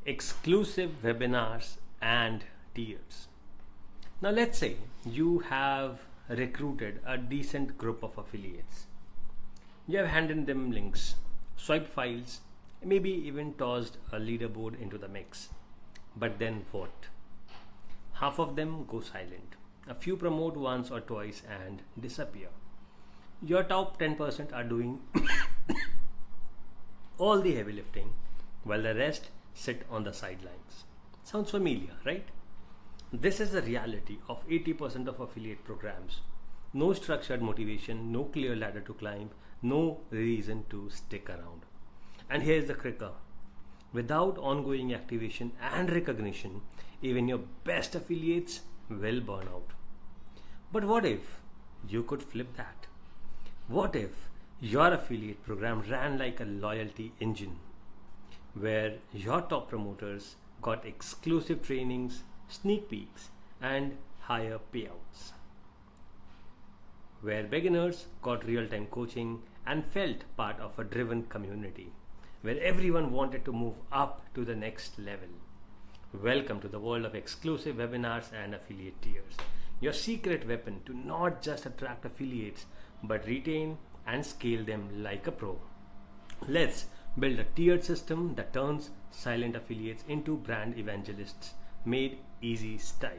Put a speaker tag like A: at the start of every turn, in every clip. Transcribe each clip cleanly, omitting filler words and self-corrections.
A: exclusive webinars and tiers. Now let's say you have recruited a decent group of affiliates. You have handed them links, swiped files, maybe even tossed a leaderboard into the mix. But then what? Half of them go silent. A few promote once or twice and disappear. Your top 10% are doing all the heavy lifting while the rest sit on the sidelines. Sounds familiar, right? This is the reality of 80% of affiliate programs. No structured motivation, no clear ladder to climb, no reason to stick around. And here's the kicker. Without ongoing activation and recognition, even your best affiliates will burn out. But what if you could flip that? What if your affiliate program ran like a loyalty engine, where your top promoters got exclusive trainings, sneak peeks, and higher payouts? Where beginners got real-time coaching and felt part of a driven community, where everyone wanted to move up to the next level. Welcome to the world of exclusive webinars and affiliate tiers. Your secret weapon to not just attract affiliates, but retain and scale them like a pro. Let's build a tiered system that turns silent affiliates into brand evangelists, made easy style.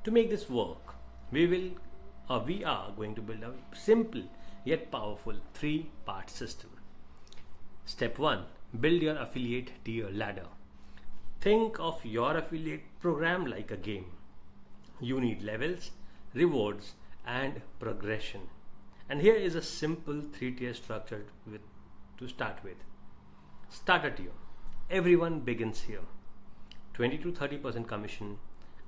A: To make this work, we are going to build a simple yet powerful 3-part system. Step 1. Build your affiliate tier ladder. Think of your affiliate program like a game. You need levels, rewards, and progression. And here is a simple 3-tier structure to start with. Starter tier. Everyone begins here. 20 to 30% commission,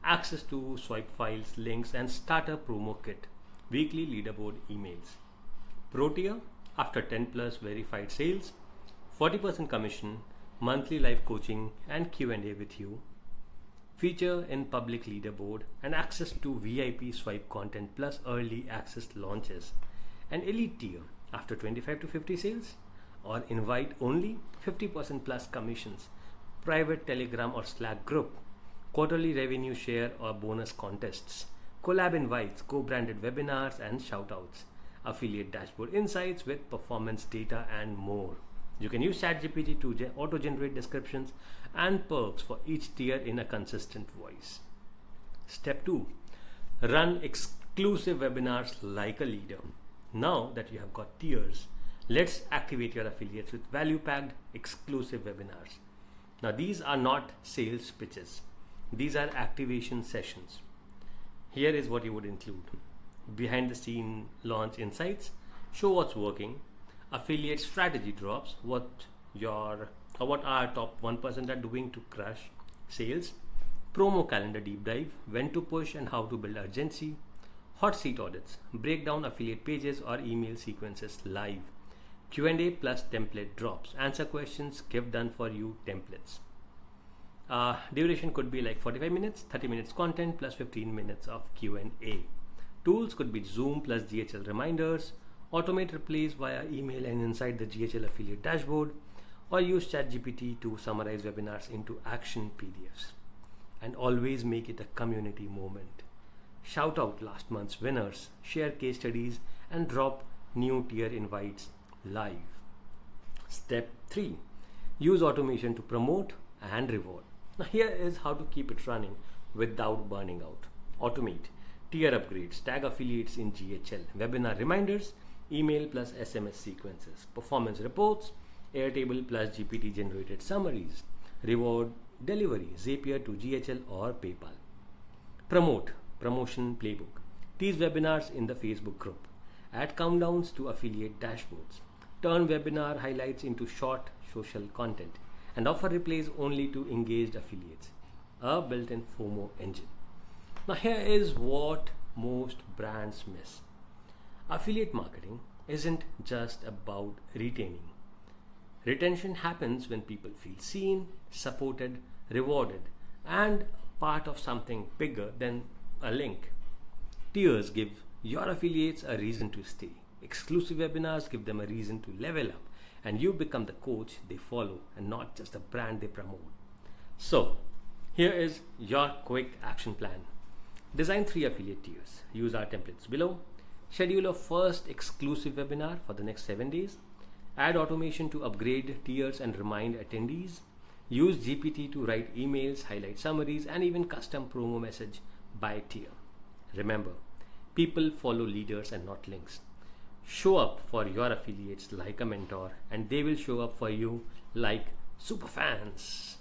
A: access to swipe files, links, and starter promo kit, weekly leaderboard emails. Pro tier. After 10 plus verified sales, 40% commission, monthly live coaching and Q&A with you, feature in public leaderboard, and access to VIP swipe content plus early access launches. An elite tier. After 25 to 50 sales or invite only, 50% plus commissions, private Telegram or Slack group, quarterly revenue share or bonus contests, collab invites, co-branded webinars and shoutouts, affiliate dashboard insights with performance data, and more. You can use ChatGPT to auto-generate descriptions and perks for each tier in a consistent voice. Step 2. Run exclusive webinars like a leader. Now that you have got tiers, let's activate your affiliates with value-packed exclusive webinars. Now these are not sales pitches. These are activation sessions. Here is what you would include. Behind the scene launch insights, show what's working, affiliate strategy drops, what our top 1% are doing to crush sales, promo calendar deep dive, when to push and how to build urgency, hot seat audits, break down affiliate pages or email sequences live, Q&A plus template drops, answer questions, give done for you templates. Duration could be like 45 minutes, 30 minutes content plus 15 minutes of Q&A. Tools could be Zoom plus GHL reminders, automate replays via email and inside the GHL affiliate dashboard, or use ChatGPT to summarize webinars into action PDFs. And always make it a community moment. Shout out last month's winners, share case studies, and drop new tier invites live. Step 3. Use automation to promote and reward. Now here is how to keep it running without burning out. Automate tier upgrades, tag affiliates in GHL, webinar reminders, email plus SMS sequences, performance reports, Airtable plus GPT generated summaries, reward delivery, Zapier to GHL or PayPal. Promote, promotion playbook, tease webinars in the Facebook group, add countdowns to affiliate dashboards, turn webinar highlights into short social content, and offer replays only to engaged affiliates, a built-in FOMO engine. Now here is what most brands miss. Affiliate marketing isn't just about retaining. Retention happens when people feel seen, supported, rewarded, and part of something bigger than a link. Tiers give your affiliates a reason to stay. Exclusive webinars give them a reason to level up, and you become the coach they follow and not just a brand they promote. So, here is your quick action plan. Design 3 affiliate tiers. Use our templates below. Schedule a first exclusive webinar for the next 7 days. Add automation to upgrade tiers and remind attendees. Use GPT to write emails, highlight summaries, and even custom promo message by tier. Remember, people follow leaders and not links. Show up for your affiliates like a mentor, and they will show up for you like superfans.